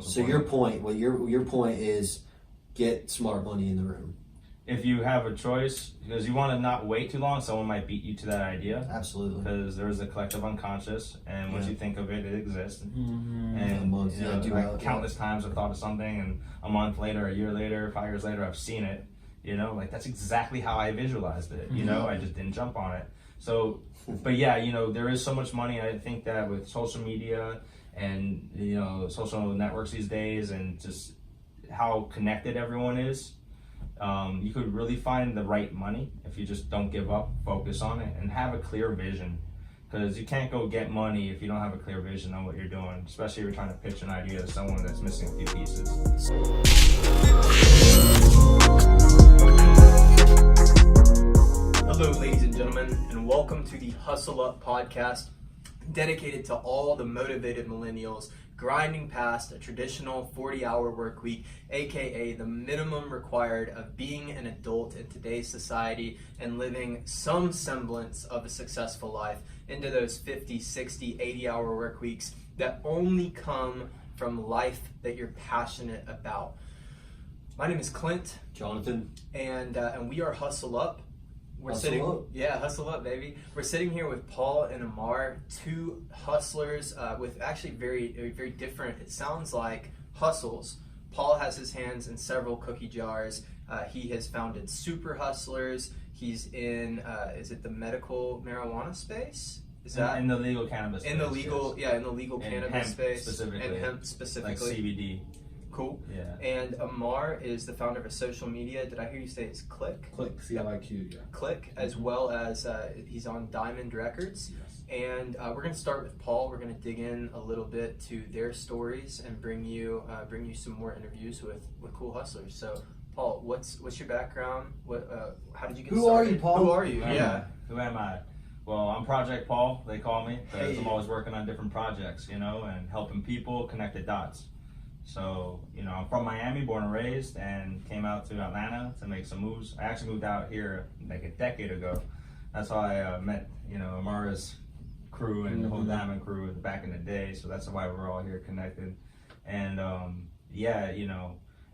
So your point, your point is get smart money in the room. If you have a choice, because you want to not wait too long, someone might beat you to that idea. Absolutely. Because there is a collective unconscious, and once you think of it, it exists. Mm-hmm. And countless times I've thought of something, and a month later, a year later, 5 years later, I've seen it. That's exactly how I visualized it. I just didn't jump on it. So, but yeah, there is so much money. I think that with social media and social networks these days, and just how connected everyone is. You could really find the right money if you just don't give up, focus on it, and have a clear vision. Because you can't go get money if you don't have a clear vision on what you're doing, especially if you're trying to pitch an idea to someone that's missing a few pieces. Hello, ladies and gentlemen, and welcome to the Hustle Up podcast, dedicated to all the motivated millennials grinding past a traditional 40-hour work week, aka the minimum required of being an adult in today's society and living some semblance of a successful life, into those 50, 60, 80-hour work weeks that only come from life that you're passionate about. My name is Clint. Jonathan. And we are Hustle Up. Hustle up, baby. We're sitting here with Paul and Amara, two hustlers with actually very different, it sounds like, hustles. Paul has his hands in several cookie jars. He has founded Super Hustlers. He's in, is it the medical marijuana space? Is that in the legal cannabis space? In the legal cannabis space. And hemp specifically. Like CBD. Cool. Yeah. And Amar is the founder of a social media. Did I hear you say it's CLIQ? CLIQ, CLIQ, yeah. CLIQ, as well as he's on DIEMON Records. Yes. And we're going to start with Paul. We're going to dig in a little bit to their stories and bring you some more interviews with cool hustlers. So, Paul, what's your background? How did you get started? Who are you, Paul? Who are you? Who am I? Well, I'm Projekt Paul, they call me, because I'm always working on different projects, and helping people connect the dots. So, I'm from Miami, born and raised, and came out to Atlanta to make some moves. I actually moved out here like a decade ago. That's how I met, Amara's crew and the whole Diamond crew back in the day. So that's why we're all here connected. And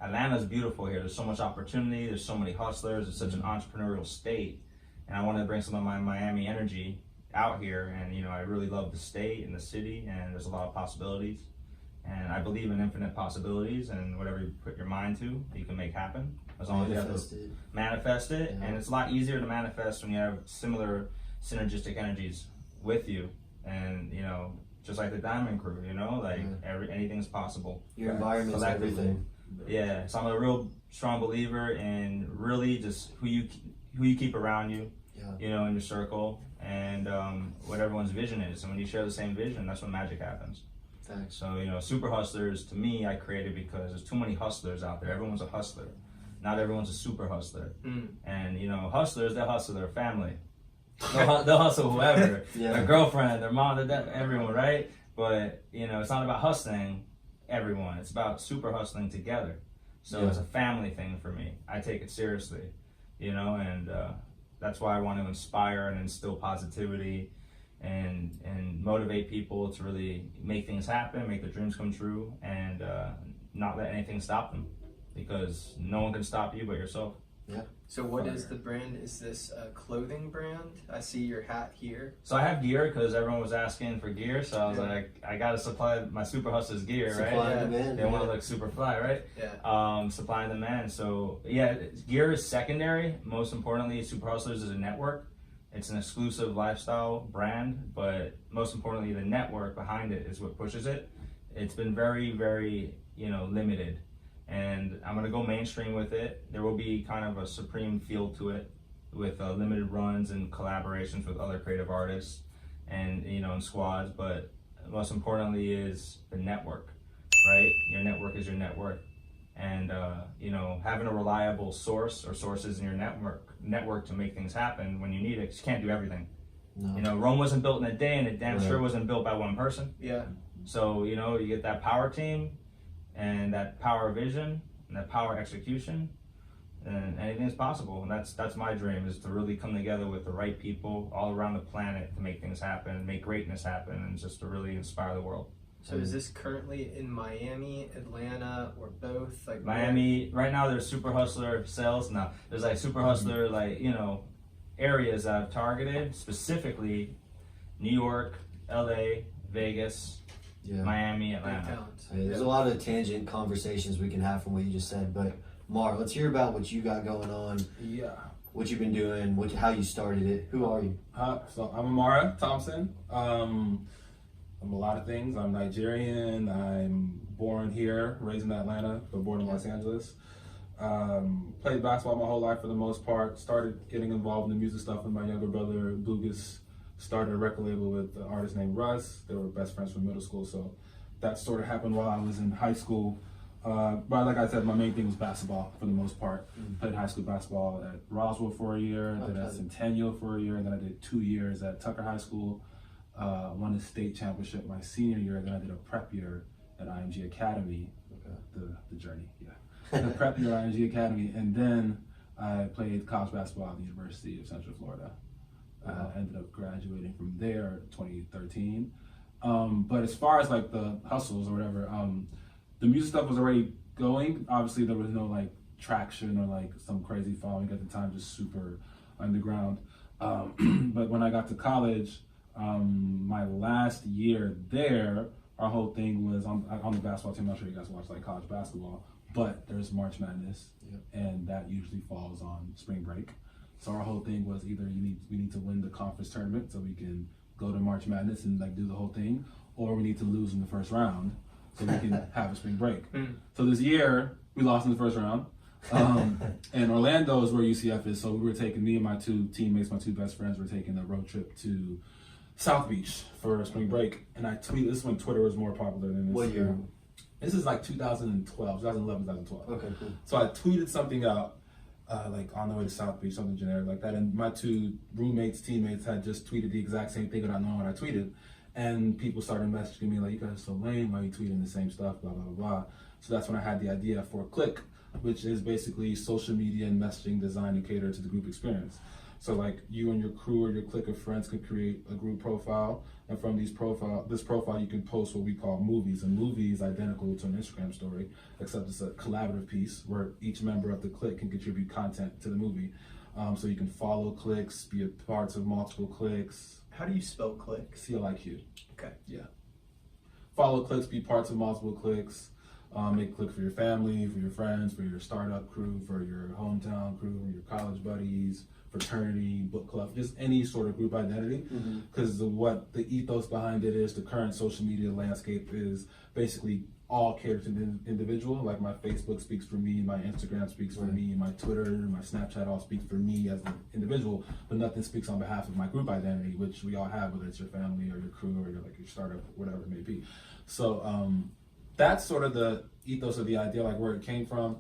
Atlanta's beautiful here. There's so much opportunity. There's so many hustlers. It's such an entrepreneurial state. And I wanted to bring some of my Miami energy out here. And, I really love the state and the city, and there's a lot of possibilities. And I believe in infinite possibilities, and whatever you put your mind to, you can make happen. As long as you have to manifest it. Yeah. And it's a lot easier to manifest when you have similar synergistic energies with you. And, just like the Diamond crew, anything's possible. Your environment is everything. Yeah, so I'm a real strong believer in really just who you keep around you, in your circle, and what everyone's vision is. And when you share the same vision, that's when magic happens. Thanks. So, Super Hustlers, to me, I created because there's too many hustlers out there. Everyone's a hustler. Not everyone's a super hustler. And, hustlers, they'll hustle their family. They'll hustle whoever. Their girlfriend, their mom, their dad, everyone, right? But, it's not about hustling everyone. It's about super hustling together. So it's a family thing for me. I take it seriously, and that's why I want to inspire and instill positivity and motivate people to really make things happen, make their dreams come true, and not let anything stop them, because no one can stop you but yourself. Yeah. So what is the brand? Is this a clothing brand? I see your hat here. So I have gear because everyone was asking for gear, so I was like, I gotta supply my Super Hustlers gear, right? Supply and demand. They want to look super fly, right? Yeah. Supply and demand. So gear is secondary. Most importantly, Super Hustlers is a network. It's an exclusive lifestyle brand, but most importantly, the network behind it is what pushes it. It's been very, very, limited, and I'm gonna go mainstream with it. There will be kind of a supreme feel to it, with limited runs and collaborations with other creative artists, and and squads. But most importantly is the network, right? Your network is your net worth. And having a reliable source or sources in your network to make things happen when you need it. 'Cause you can't do everything. No. Rome wasn't built in a day, and it damn sure wasn't built by one person. Yeah. So you get that power team, and that power vision, and that power execution, and anything is possible. And that's my dream, is to really come together with the right people all around the planet to make things happen, make greatness happen, and just to really inspire the world. So is this currently in Miami, Atlanta, or both? Like Miami, right now there's Super Hustler sales. Now there's like Super Hustler, like, you know, areas I've targeted, specifically New York, LA, Vegas, Miami, Atlanta. There's a lot of tangent conversations we can have from what you just said, but Mar, let's hear about what you got going on. Yeah. What you've been doing, how you started it. Who are you? So I'm Amara Thompson. I'm a lot of things. I'm Nigerian. I'm born here, raised in Atlanta, but born in Los Angeles. Played basketball my whole life for the most part. Started getting involved in the music stuff with my younger brother, Blugas. Started a record label with an artist named Russ. They were best friends from middle school, so that sort of happened while I was in high school. But like I said, my main thing was basketball for the most part. Played high school basketball at Roswell for a year, then at Centennial for a year, and then I did 2 years at Tucker High School. Won the state championship my senior year, then I did a prep year at IMG Academy, the journey, the prep year at IMG Academy, and then I played college basketball at the University of Central Florida. Ended up graduating from there in 2013. But as far as like the hustles or whatever, the music stuff was already going. Obviously there was no like traction or like some crazy following at the time, just super underground. But when I got to college, my last year there, our whole thing was on the basketball team. I'm not sure you guys watch like college basketball, but there's March Madness, and that usually falls on spring break. So our whole thing was either we need to win the conference tournament so we can go to March Madness and like do the whole thing, or we need to lose in the first round so we can have a spring break. So this year we lost in the first round, and Orlando is where UCF is. So we were taking, me and my two teammates, my two best friends, were taking a road trip to South Beach for spring break. And I tweeted, this is when Twitter was more popular than this. What year? This is like 2012, 2011, 2012. Okay, cool. So I tweeted something out, like on the way to South Beach, something generic like that. And my two teammates had just tweeted the exact same thing without knowing what I tweeted. And people started messaging me like, you guys are so lame, why are you tweeting the same stuff, blah, blah, blah. So that's when I had the idea for CLIQ, which is basically social media and messaging designed to cater to the group experience. So like you and your crew or your clique of friends could create a group profile, and from this profile you can post what we call movies. A movie is identical to an Instagram story, except it's a collaborative piece where each member of the clique can contribute content to the movie. So you can follow cliques, be a part of multiple cliques. How do you spell CLIQ? CLIQ. Okay. Yeah. Follow cliques, be parts of multiple cliques. Make a clique for your family, for your friends, for your startup crew, for your hometown crew, your college buddies, fraternity, book club, just any sort of group identity. Because what the ethos behind it is, the current social media landscape is basically all catered to the individual. Like my Facebook speaks for me, my Instagram speaks for me, my Twitter, my Snapchat all speaks for me as an individual, but nothing speaks on behalf of my group identity, which we all have, whether it's your family or your crew or your startup, whatever it may be. So that's sort of the ethos of the idea, like where it came from.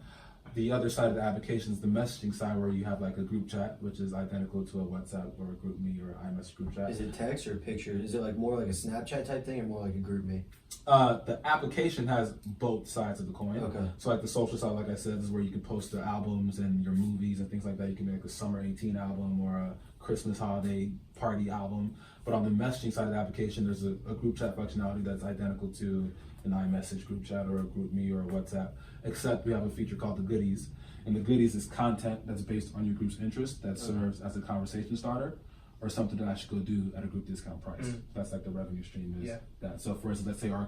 The other side of the application is the messaging side, where you have like a group chat, which is identical to a WhatsApp or a GroupMe or iMessage group chat. Is it text or picture? Is it like more like a Snapchat type thing or more like a GroupMe? The application has both sides of the coin. Okay. So like the social side, like I said, is where you can post the albums and your movies and things like that. You can make a summer 18 album or a Christmas holiday party album. But on the messaging side of the application, there's a group chat functionality that's identical to an iMessage group chat or a GroupMe or a WhatsApp, except we have a feature called the Goodies. And the Goodies is content that's based on your group's interest that serves as a conversation starter or something that I should go do at a group discount price. That's like the revenue stream is that. So for instance, let's say our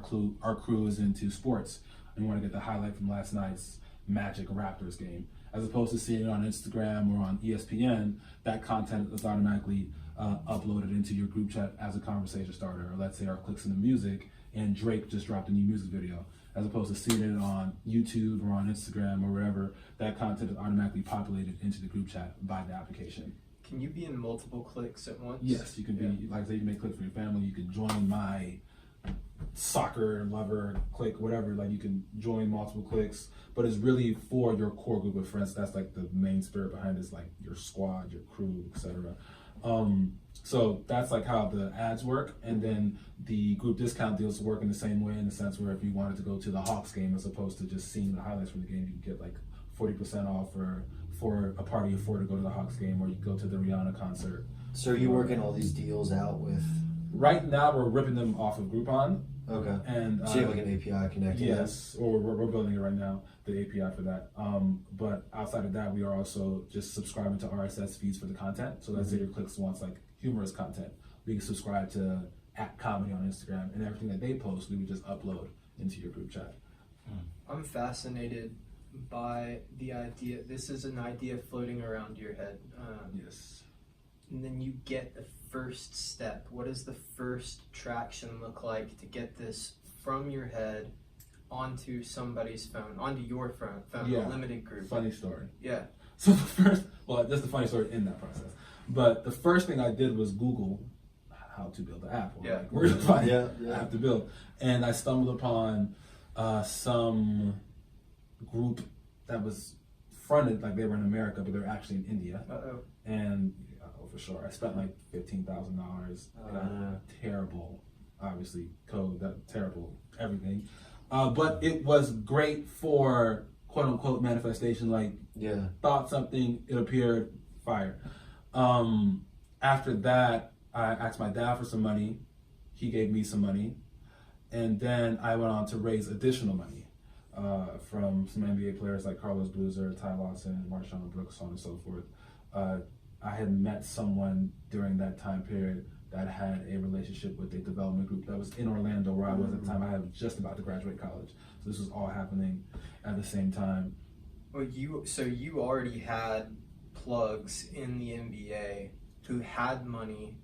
crew is into sports and we want to get the highlight from last night's Magic Raptors game. As opposed to seeing it on Instagram or on ESPN, that content is automatically uploaded into your group chat as a conversation starter. Or let's say our clicks in the music and Drake just dropped a new music video. As opposed to seeing it on YouTube or on Instagram or wherever, that content is automatically populated into the group chat by the application. Can you be in multiple cliques at once? Yes, you can be, like say you make cliques for your family, you can join my soccer lover clique, whatever, like you can join multiple cliques, but it's really for your core group of friends. That's like the main spirit behind it, is like your squad, your crew, etc. So that's like how the ads work, and then the group discount deals work in the same way, in the sense where if you wanted to go to the Hawks game as opposed to just seeing the highlights from the game, you can get like 40% off for a party of 4 to go to the Hawks game, or you go to the Rihanna concert. So are you working all these deals out with Right now, we're ripping them off of Groupon. Okay. And So you have like an API connected? yes, or we're building it right now, the API for that. But outside of that, we are also just subscribing to RSS feeds for the content. So let's say your clicks wants like humorous content, we can subscribe to @comedy on Instagram, and everything that they post, we would just upload into your group chat. I'm fascinated by the idea. This is an idea floating around your head. Yes. And then you get the first step. What does the first traction look like to get this from your head onto somebody's phone, onto your phone, Yeah. a limited group? Funny story. Yeah. So the first, well, that's the funny story in that process. But the first thing I did was Google how to build the app. Or Yeah. like, where to find Yeah. app to build. And I stumbled upon some group that was fronted like they were in America, but they were actually in India. Uh-oh. And for sure, I spent like $15,000. Terrible, obviously, code, that terrible everything. But it was great for quote unquote manifestation. Like, Yeah. thought something, it appeared, fire. After that, I asked my dad for some money. He gave me some money. And then I went on to raise additional money from some NBA players like Carlos Boozer, Ty Lawson, Marshawn Brooks, so on and so forth. I had met someone during that time period that had a relationship with a development group that was in Orlando where I was at the time. I was just about to graduate college. So this was all happening at the same time. Well, you already had plugs in the NBA who had money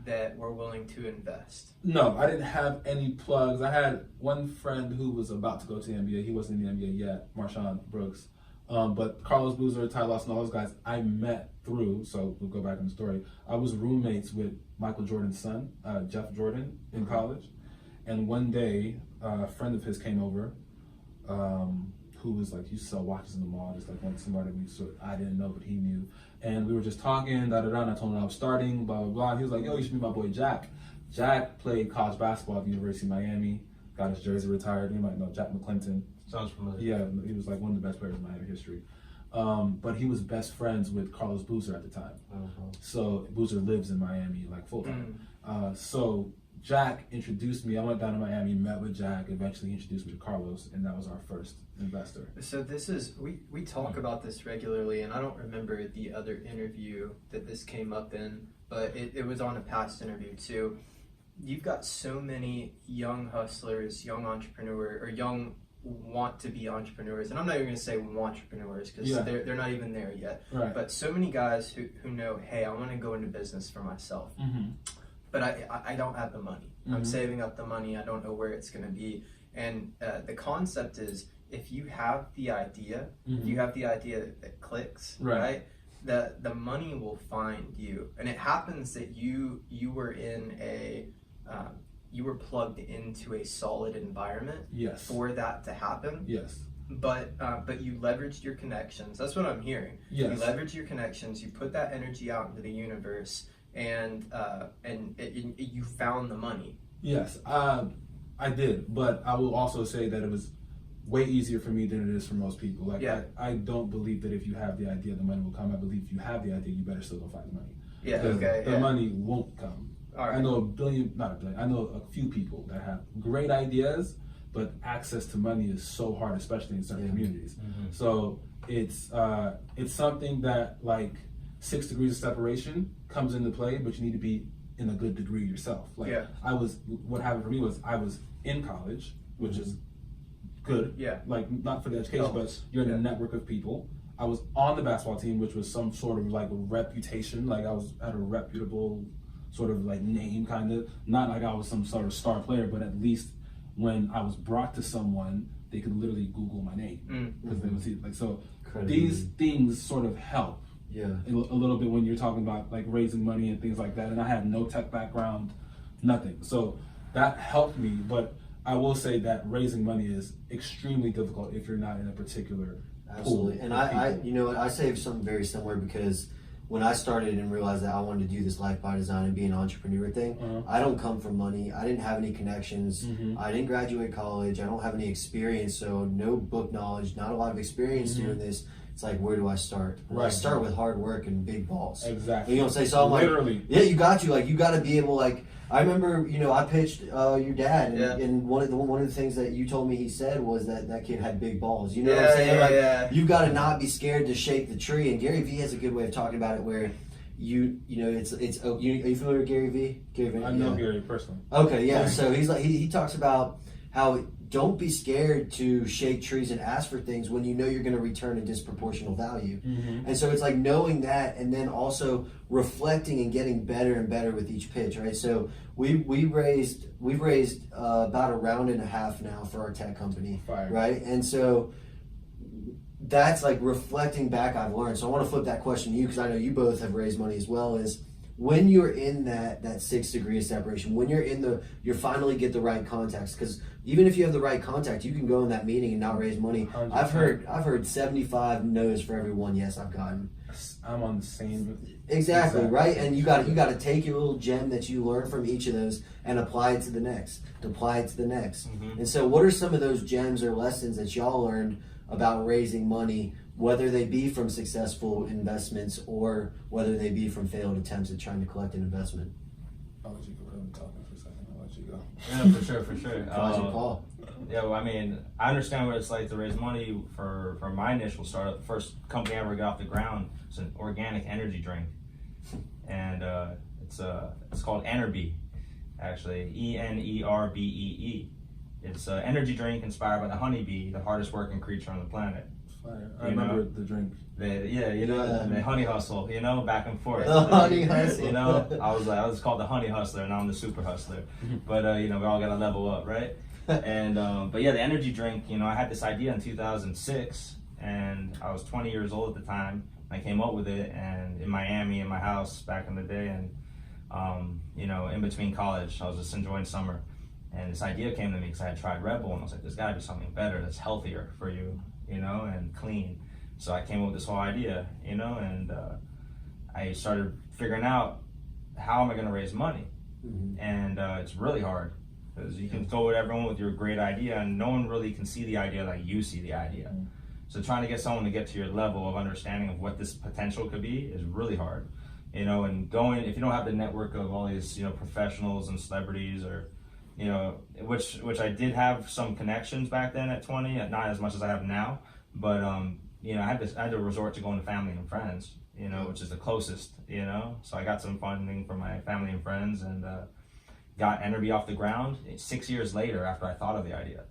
that were willing to invest. No, I didn't have any plugs. I had one friend who was about to go to the NBA. He wasn't in the NBA yet, Marshawn Brooks. But Carlos Boozer, Ty Lawson, all those guys I met through, so we'll go back in the story. I was roommates with Michael Jordan's son, Jeff Jordan, in college. And one day, a friend of his came over, who was like, you sell watches in the mall, just like somebody I didn't know, but he knew. And we were just talking, and I told him I was starting, blah, blah, blah. And he was like, yo, you should meet my boy Jack. Jack played college basketball at the University of Miami, got his jersey retired. You might know Jack McClinton. Sounds familiar. Yeah, he was like one of the best players in Miami history. But he was best friends with Carlos Boozer at the time. So Boozer lives in Miami like full time. So Jack introduced me. I went down to Miami, met with Jack, eventually introduced me to Carlos, and that was our first investor. So this is, we talk about this regularly, and I don't remember the other interview that this came up in, but it was on a past interview too. You've got so many young hustlers, young entrepreneurs, or young want to be entrepreneurs, and I'm not even going to say entrepreneurs because they're not even there yet. Right. But so many guys who know, hey, I want to go into business for myself, but I don't have the money. I'm saving up the money. I don't know where it's going to be. And the concept is, if you have the idea, if you have the idea that clicks, right? The money will find you. And it happens that you were in a you were plugged into a solid environment for that to happen. Yes. But you leveraged your connections. That's what I'm hearing. Yes. You leveraged your connections. You put that energy out into the universe, and you found the money. Yes, I did. But I will also say that it was way easier for me than it is for most people. Like, I don't believe that if you have the idea, the money will come. I believe if you have the idea, you better still go find the money. Yeah. Because Okay. the money won't come. All right. I know I know a few people that have great ideas, but access to money is so hard, especially in certain communities. So it's something that like 6 degrees of separation comes into play, but you need to be in a good degree yourself. Like what happened for me was I was in college, which is good. Yeah. Like not for the education, but you're in a network of people. I was on the basketball team, which was some sort of like reputation. Like I was at a reputable sort of like name, kind of. Not like I was some sort of star player, but at least when I was brought to someone, they could literally Google my name because they would see it. Like so. These things sort of help. Yeah. A little bit when you're talking about like raising money and things like that. And I had no tech background, nothing. So that helped me. But I will say that raising money is extremely difficult if you're not in a particular Absolutely. pool. And I you know what, I say something very similar because when I started and realized that I wanted to do this life by design and be an entrepreneur thing, I don't come from money. I didn't have any connections. I didn't graduate college. I don't have any experience. So no book knowledge, not a lot of experience doing this. it's like, where do I start? Well, I start with hard work and big balls. Exactly. You know what I'm saying? So I'm Literally. like, yeah, you got to be able, like, I remember, I pitched your dad, and one of the things that you told me he said was that kid had big balls. You know what I'm saying? You've got to not be scared to shake the tree. And Gary Vee has a good way of talking about it, where it's are you familiar with Gary Vee? I know Gary personally. Okay, yeah. So he's like he talks about how don't be scared to shake trees and ask for things when you know you're going to return a disproportional value. Mm-hmm. And so it's like knowing that, and then also reflecting and getting better and better with each pitch, right? So we've raised about a round and a half now for our tech company, Fire. right? And so that's like reflecting back. I've learned. So I want to flip that question to you, because I know you both have raised money as well. Is when you're in that 6 degree of separation, when you're finally get the right contacts, because even if you have the right contact, you can go in that meeting and not raise money. 100%. I've heard 75 no's for every one yes I've gotten. I'm on the same. Exactly, right? And you got to take your little gem that you learn from each of those and apply it to the next. Mm-hmm. And so what are some of those gems or lessons that y'all learned about raising money, whether they be from successful investments or whether they be from failed attempts at trying to collect an investment? I'll let you go ahead and talk for a second. I'll let you go. Yeah, for sure. Projekt Paul. Yeah, well, I mean, I understand what it's like to raise money for my initial startup. The first company I ever got off the ground was an organic energy drink, and it's called Enerbee, actually, ENERBEE. It's an energy drink inspired by the honeybee, the hardest working creature on the planet. Fire. I remember the drink. The honey hustle, back and forth. The honey hustle. I was called the honey hustler, and now I'm the super hustler. But we all got to level up, right? And but yeah, the energy drink. I had this idea in 2006, and I was 20 years old at the time. I came up with it, and in Miami, in my house back in the day, and in between college, I was just enjoying summer. And this idea came to me because I had tried Red Bull, and I was like, there's got to be something better that's healthier for you, and clean. So I came up with this whole idea, and I started figuring out, how am I going to raise money? Mm-hmm. And it's really hard, because you can go with everyone with your great idea, and no one really can see the idea like you see the idea. Mm-hmm. So trying to get someone to get to your level of understanding of what this potential could be is really hard, and if you don't have the network of all these, professionals and celebrities, or which I did have some connections back then at 20, not as much as I have now, but I had to resort to going to family and friends, which is the closest, so I got some funding from my family and friends, and got Enerbee off the ground 6 years later after I thought of the idea.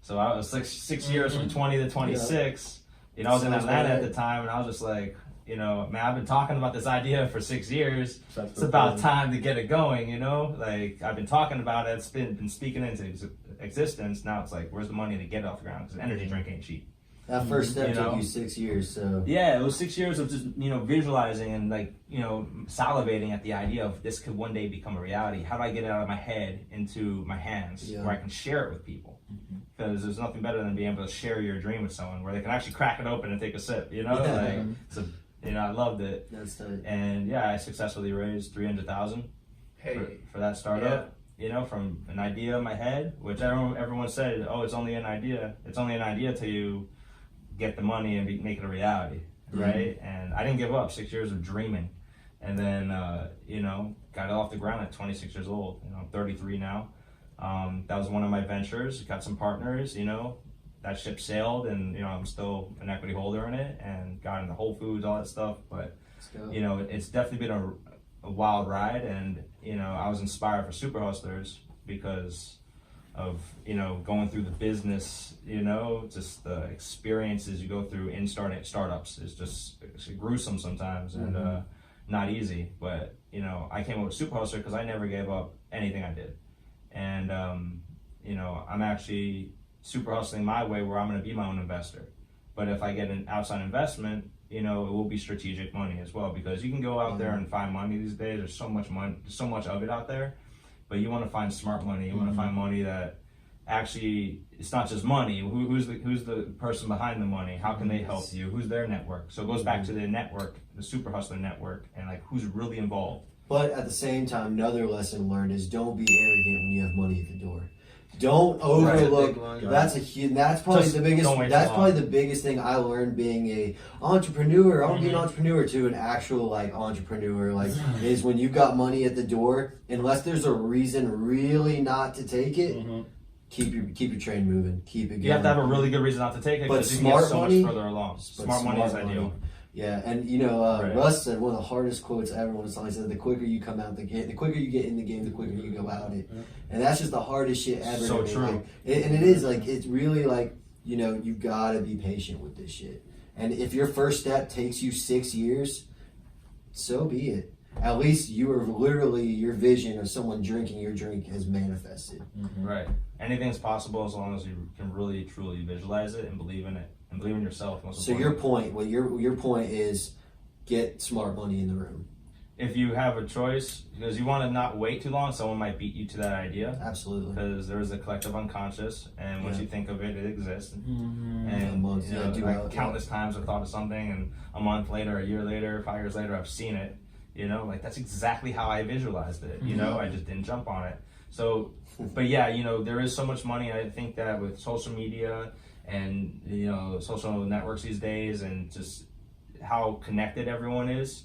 So I was six years from 20 to 26, I was in Atlanta at the time, and I was just like, man, I've been talking about this idea for 6 years. It's about time to get it going, Like, I've been talking about it. It's been speaking into existence. Now it's like, where's the money to get it off the ground? Because energy drink ain't cheap. That first step took you 6 years, so... Yeah, it was 6 years of just, visualizing and, salivating at the idea of this could one day become a reality. How do I get it out of my head into my hands where I can share it with people? Because there's nothing better than being able to share your dream with someone where they can actually crack it open and take a sip, I loved it. That's tight. And I successfully raised $300,000 for that startup. From an idea in my head, which everyone said, oh, it's only an idea. It's only an idea till you get the money and make it a reality, right? And I didn't give up. 6 years of dreaming, and then got it off the ground at 26 years old. I'm 33 now. That was one of my ventures. Got some partners. That ship sailed, and I'm still an equity holder in it, and got into Whole Foods, all that stuff. But it's definitely been a wild ride, and I was inspired for Super Hustlers because of going through the business, just the experiences you go through in startups is just gruesome sometimes, and not easy. But I came up with Super Hustler because I never gave up anything I did, and I'm actually super hustling my way where I'm going to be my own investor. But if I get an outside investment, it will be strategic money as well, because you can go out there and find money these days. There's so much money, so much of it out there, but you want to find smart money. You want to find money that actually, it's not just money. Who's the person behind the money? How can they help you? Who's their network? So it goes back to the network, the Super Hustler network, and who's really involved. But at the same time, another lesson learned is don't be arrogant when you have money at the door. Don't overlook. Right. That's a huge. That's probably Just the biggest. don't wait That's too probably long. the biggest thing I learned being a entrepreneur. I want to be an entrepreneur to an actual like entrepreneur. Like is when you've got money at the door, unless there's a reason really not to take it. Keep your train moving. Keep it going. You have to have a really good reason not to take it But because you can get smart so money- much further along. Smart money is ideal. Yeah, and Right. Russ said one of the hardest quotes ever when he said, "The quicker you come out the game, the quicker you get in the game, the quicker you go out it." And that's just the hardest shit ever. So to me. true. Like, and it is like it's really like you gotta be patient with this shit. And if your first step takes you 6 years, so be it. At least you are literally your vision of someone drinking your drink has manifested. Right. Anything's possible as long as you can really truly visualize it and believe in it and believe in yourself. Most So your point, your point is, get smart money in the room. if you have a choice, because you want to not wait too long, someone might beat you to that idea. Absolutely. Because there is a collective unconscious, and once Yeah. you think of it, it exists. Yeah, most- you know, yeah, do like that, countless times I've thought of something, and a month later, a year later, 5 years later, I've seen it. You know, like that's exactly how I visualized it. You know, I just didn't jump on it. So, but yeah, you know, there is so much money. I think that with social media and social networks these days, and just how connected everyone is,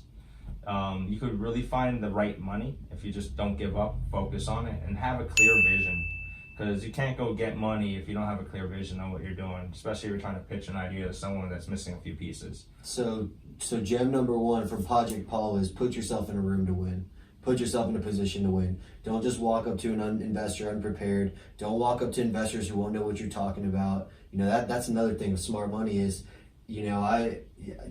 you could really find the right money if you just don't give up, focus on it, and have a clear vision. Because you can't go get money if you don't have a clear vision on what you're doing, especially if you're trying to pitch an idea to someone that's missing a few pieces. So gem number 1 from Projekt Paul is put yourself in a room to win. Put yourself in a position to win. Don't just walk up to an investor unprepared. Don't walk up to investors who won't know what you're talking about. That's another thing with smart money is, I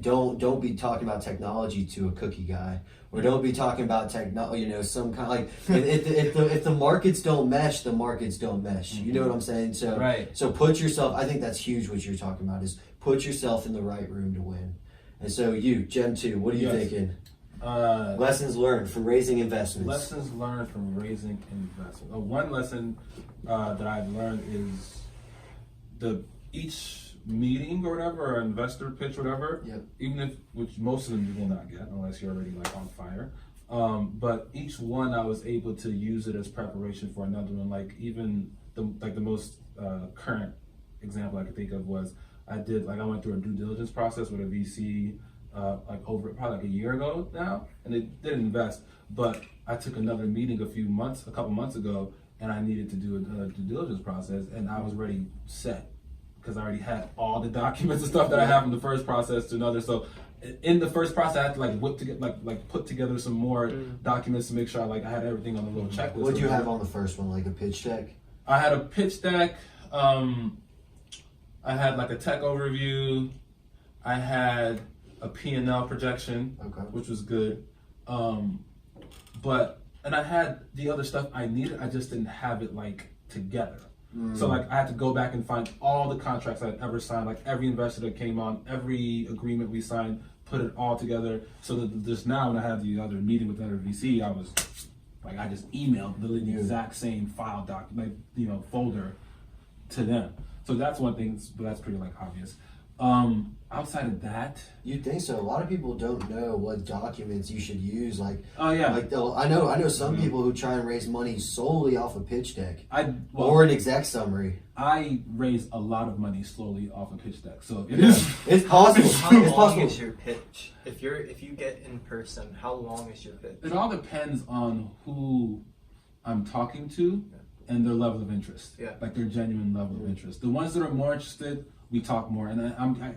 don't be talking about technology to a cookie guy, or don't be talking about some kind of like if the markets don't mesh, the markets don't mesh. You know what I'm saying? So Right. So put yourself. I think that's huge. What you're talking about is put yourself in the right room to win. And so Gem 2, what are you thinking? Lessons learned from raising investments. Lessons learned from raising investment. One lesson that I've learned is each meeting or whatever, or investor pitch, whatever. Yep. Which most of them you will not get unless you're already like on fire. But each one I was able to use it as preparation for another one. Like even the most current example I could think of was I went through a due diligence process with a VC over probably like a year ago now, and they didn't invest, but I took another meeting a couple months ago, and I needed to do a due diligence process, and I was already set because I already had all the documents and stuff that I have from the first process to another. So in the first process, I had to put together some more documents to make sure I had everything on the little checklist. What did you have on the first one, like a pitch deck? I had a pitch deck. I had like a tech overview. I had a P&L projection, which was good. And I had the other stuff I needed. I just didn't have it together. So I had to go back and find all the contracts I'd ever signed, like every investor that came on, every agreement we signed, put it all together. So that just now when I had the other meeting with the other VC, I was I just emailed the exact same file folder to them. So that's one thing, but that's pretty obvious. Outside of that, You'd think so. A lot of people don't know what documents you should use. Oh yeah. I know some people who try and raise money solely off a pitch deck or an exec summary. I raise a lot of money slowly off a pitch deck, so it is. It's possible. How It's long possible. is your pitch? If you get in person, how long is your pitch? It all depends on who I'm talking to and their level of interest. Yeah. Their genuine level of interest. The ones that are more interested, we talk more, and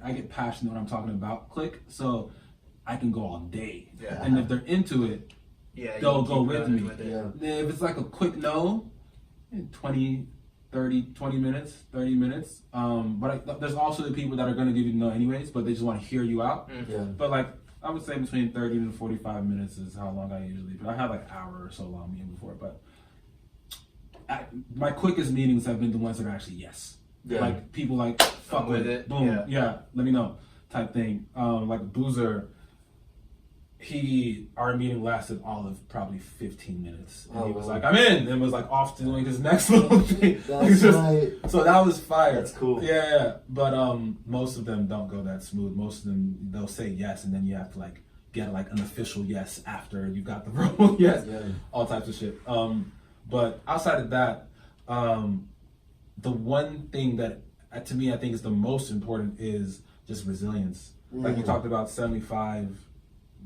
I get passionate when I'm talking about CLIQ, so I can go all day. Yeah. And if they're into it, they'll go with me. If it's a quick no, 20 minutes, 30 minutes. But there's also the people that are going to give you the no anyways, but they just want to hear you out. Yeah. But I would say between 30 to 45 minutes is how long I usually. But I have an hour or so long meeting before. But my quickest meetings have been the ones that are actually yes. Yeah. People fuck with it, boom, yeah, let me know, type thing. Boozer, our meeting lasted all of probably 15 minutes, and he was like, "I'm in," and was off to doing his next little thing. That's right. So that was fire. That's cool. Yeah. But most of them don't go that smooth. Most of them they'll say yes, and then you have to get an official yes after you got the verbal yes. Yeah. All types of shit. But outside of that, the one thing that to me I think is the most important is just resilience. Like you talked about 75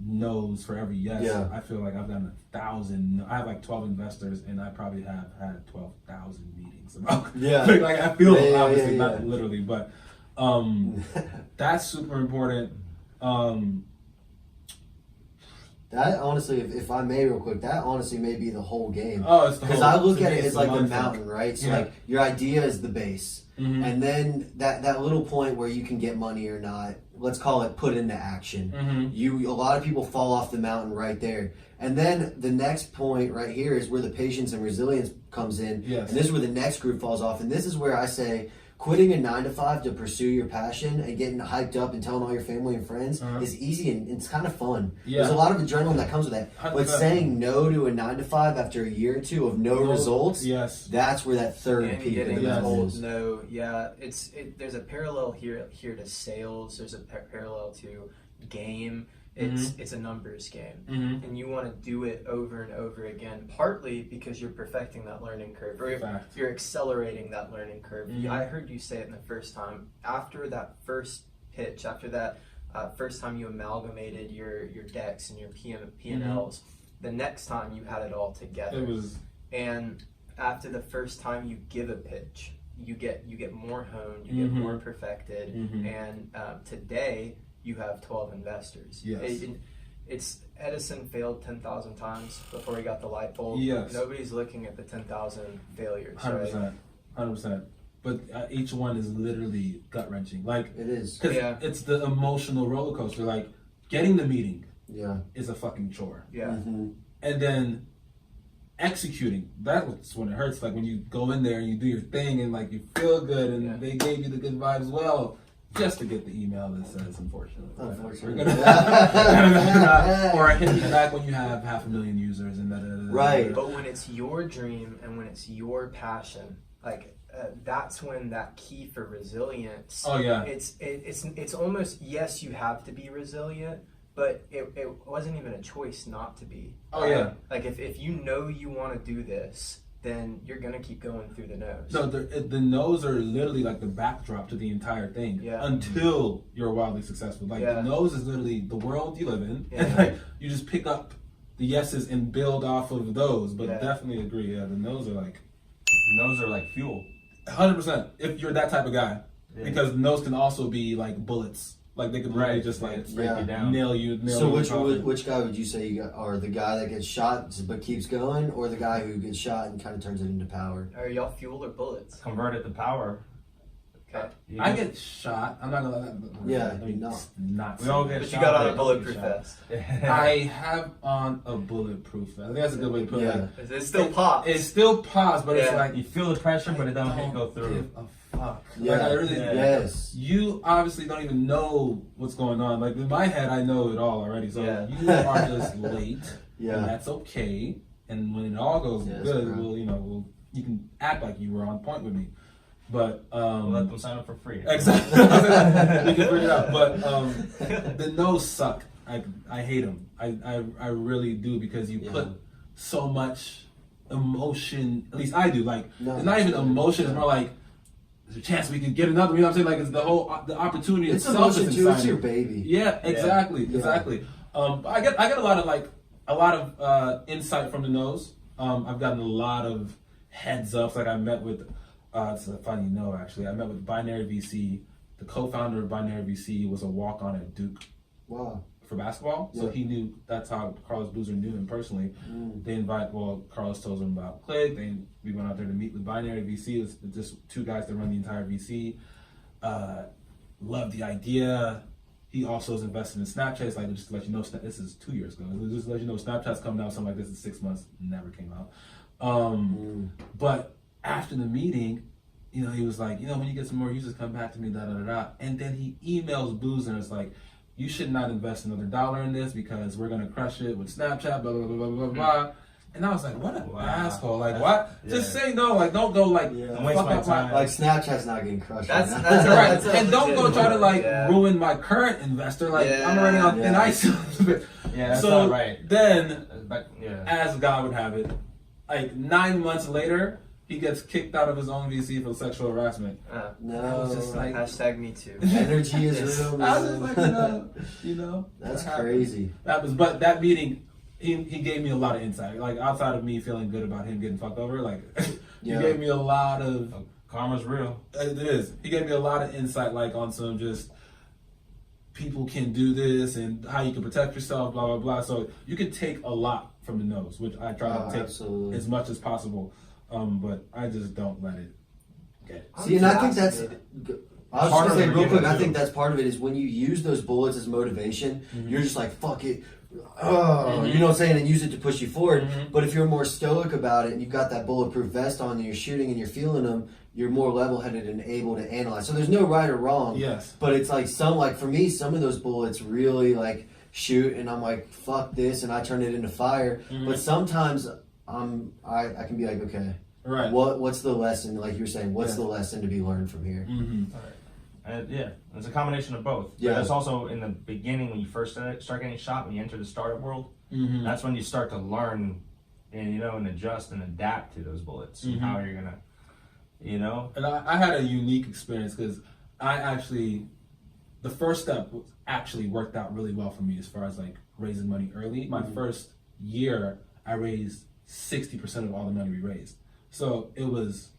no's for every yes. Yeah. I feel like I've gotten 1,000. I have like 12 investors, and I probably have had 12,000 meetings about. Yeah. Like I feel obviously yeah. not literally, but that's super important. That honestly, if I may real quick, that honestly may be the whole game. Oh, it's the because whole. I look to at me, it it's as like the mindfuck. mountain, right? So Yeah. like your idea is the base, Mhm. and then that little point where you can get money or not, let's call it put into action. Mhm. A lot of people fall off the mountain right there, and then the next point right here is where the patience and resilience comes in. Yes. And this is where the next group falls off, and this is where I say, quitting a 9 to 5 to pursue your passion and getting hyped up and telling all your family and friends is easy and it's kind of fun. Yeah. There's a lot of adrenaline that comes with that. 100%. But saying no to a 9 to 5 after a year or two of no results, Yes. that's where that third And peak getting of that told is. no, yeah, there's a parallel here to sales. There's a parallel to game. It's a numbers game, and you want to do it over and over again. Partly because you're perfecting that learning curve, or you're accelerating that learning curve. I heard you say it in the first time. After that first pitch, after that first time you amalgamated your decks and your P&Ls, the next time you had it all together. It was. And after the first time you give a pitch, you get more honed, you get more perfected, and today you have 12 investors. Yes. It's Edison failed 10,000 times before he got the light bulb. Yes. Nobody's looking at the 10,000 failures. 100%. Right? 100%. But each one is literally gut wrenching. Like It is. because it's the emotional roller coaster. Like getting the meeting is a fucking chore. Yeah. And then executing, that's when it hurts. Like when you go in there and you do your thing and like you feel good and they gave you the good vibes. Well, just to get the email that says unfortunately. Unfortunately. Or a hit me back when you have 500,000 users and Right. But when it's your dream and when it's your passion, like that's when that key for resilience. Oh yeah. It's almost, yes, you have to be resilient, but it wasn't even a choice not to be. Oh yeah. Like if you know you want to do this, then you're gonna keep going through the nose. No, the no's are literally like the backdrop to the entire thing until you're wildly successful. Like the no's is literally the world you live in, and like you just pick up the yeses and build off of those. But definitely agree, the no's are like fuel. 100%. If you're that type of guy, because no's can also be like bullets. Like they could really just like break you down. nail you. So which guy would you say you got? Or the guy that gets shot but keeps going, or the guy who gets shot and kind of turns it into power? Are y'all fuel or bullets? Convert it to power. Okay. I get shot. I'm not gonna. Not. We all get But shot. you got on a bulletproof vest. I have on a bulletproof vest. I think that's a good way to put it. It still pops. It still pops, but it's like you feel the pressure, but it don't go through. Give a fuck. Yeah. Like I really. Yes. You obviously don't even know what's going on. Like in my head, I know it all already. So you are just late. And that's okay. And when it all goes good, well, you can act like you were on point with me. But we'll let them sign up for free. Exactly. We can figure it out. But the no's suck. I hate them. I really do, because you put so much emotion. At least I do. Like it's not even emotion. It's more like there's a chance we could get another. You know what I'm saying? Like it's the opportunity it's itself. Emotion too. It's your baby. Yeah. Exactly. I get a lot of insight from the no's. I've gotten a lot of heads ups. Like I met with. It's a funny no, actually. I met with Binary VC. The co-founder of Binary VC was a walk-on at Duke for basketball. So he knew, that's how Carlos Boozer knew him personally. Carlos told him about CLIQ. We went out there to meet with Binary VC. It's just two guys that run the entire VC. Loved the idea. He also is invested in Snapchat. It's like, just to let you know, this is 2 years ago. Just to let you know, Snapchat's coming out, something like this in 6 months. Never came out. But after the meeting, he was like, when you get some more users, come back to me, And then he emails Boozer and it's like, you should not invest another $1 in this because we're going to crush it with Snapchat, blah, blah, blah, blah, blah, blah. And I was like, what an asshole. Like, what? Just say no. Like, don't go, like, waste my time. Like, Snapchat's not getting crushed. That's right. And don't go try to, ruin my current investor. Like, I'm already on thin ice. That's not right. Then, as God would have it, like 9 months later, he gets kicked out of his own VC for sexual harassment. No. I was just like, hashtag me too. Energy is real, man. I was just like, you know. That's crazy. But that meeting, he gave me a lot of insight. Like, outside of me feeling good about him getting fucked over, like, he gave me a lot of... Karma's real. It is. He gave me a lot of insight, like, on some just... people can do this and how you can protect yourself, blah, blah, blah. So you can take a lot from the nose, which I try to take as much as possible. But I just don't let it get. See, and I think that's... I was just going to say real quick, I think that's part of it is when you use those bullets as motivation, you're just like, fuck it. You know what I'm saying? And use it to push you forward. But if you're more stoic about it and you've got that bulletproof vest on and you're shooting and you're feeling them, you're more level-headed and able to analyze. So there's no right or wrong. Yes. But it's like for me, some of those bullets really like shoot and I'm like, fuck this, and I turn it into fire. But sometimes I can be like, okay, right. What's the lesson? Like you were saying, what's the lesson to be learned from here? Yeah, it's a combination of both. Yeah. But it's also in the beginning when you first start getting shot, when you enter the startup world, that's when you start to learn and adjust and adapt to those bullets and how you're gonna, And I had a unique experience because the first step actually worked out really well for me as far as like raising money early. My first year, I raised 60% of all the money we raised. So it was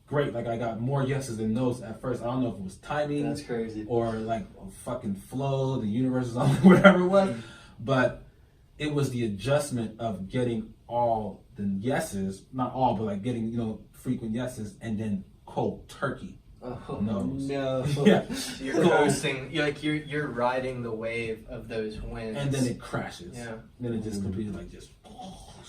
great. Like I got more yeses than nos at first. I don't know if it was timing. That's crazy. Or like a fucking flow, the universe is on whatever it was. But it was the adjustment of getting all the yeses, not all, but like getting, frequent yeses and then cold turkey. Oh, no's. no. Yeah. So you're coasting, you're riding the wave of those winds. And then it crashes. Yeah. Then it just completely like just.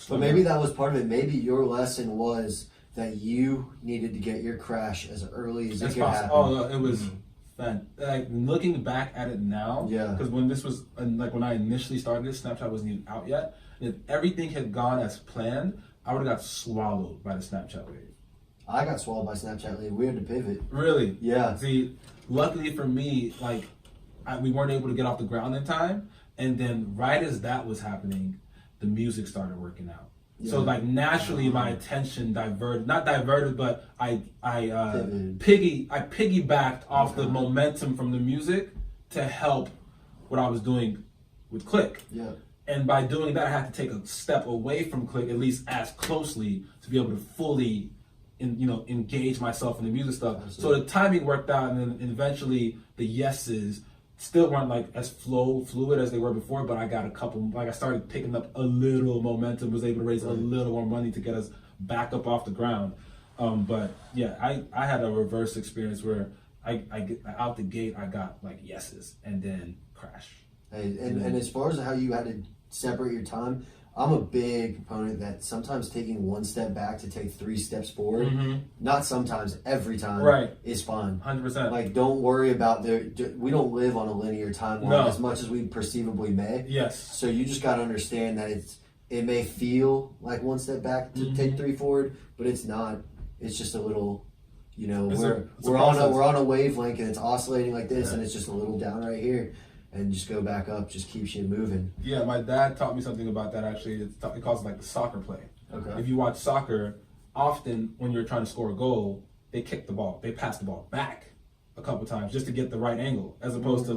But maybe that was part of it. Maybe your lesson was that you needed to get your crash as early as it could happen. Oh, no, it was fun. Like looking back at it now, because when this was when I initially started this, Snapchat wasn't even out yet. If everything had gone as planned, I would have got swallowed by the Snapchat wave. I got swallowed by Snapchat lately. We had to pivot. Really? Yeah. See, luckily for me, we weren't able to get off the ground in time, and then right as that was happening, the music started working out. Yeah. So naturally my attention not diverted, but I piggybacked off the momentum from the music to help what I was doing with CLIQ. Yeah. And by doing that, I had to take a step away from CLIQ, at least as closely, to be able to fully engage myself in the music stuff. Absolutely. So the timing worked out, and then eventually the yeses still weren't as fluid as they were before, but I got a couple, I started picking up a little momentum, was able to raise a little more money to get us back up off the ground. But yeah, I had a reverse experience where I out the gate, I got yeses and then crash. Hey, and as far as how you had to separate your time, I'm a big proponent that sometimes taking one step back to take 3 steps forward, not sometimes, every time, is fine. 100%. Don't worry about we don't live on a linear timeline as much as we perceivably may. Yes. So you just got to understand that it may feel like one step back to take 3 forward, but it's not. It's just a little, we're on a wavelength and it's oscillating like this, and it's just a little down right here. And just go back up, just keeps you moving. Yeah, my dad taught me something about that actually. It calls it the soccer play. Okay. If you watch soccer, often when you're trying to score a goal, they kick the ball, they pass the ball back a couple times just to get the right angle, as opposed to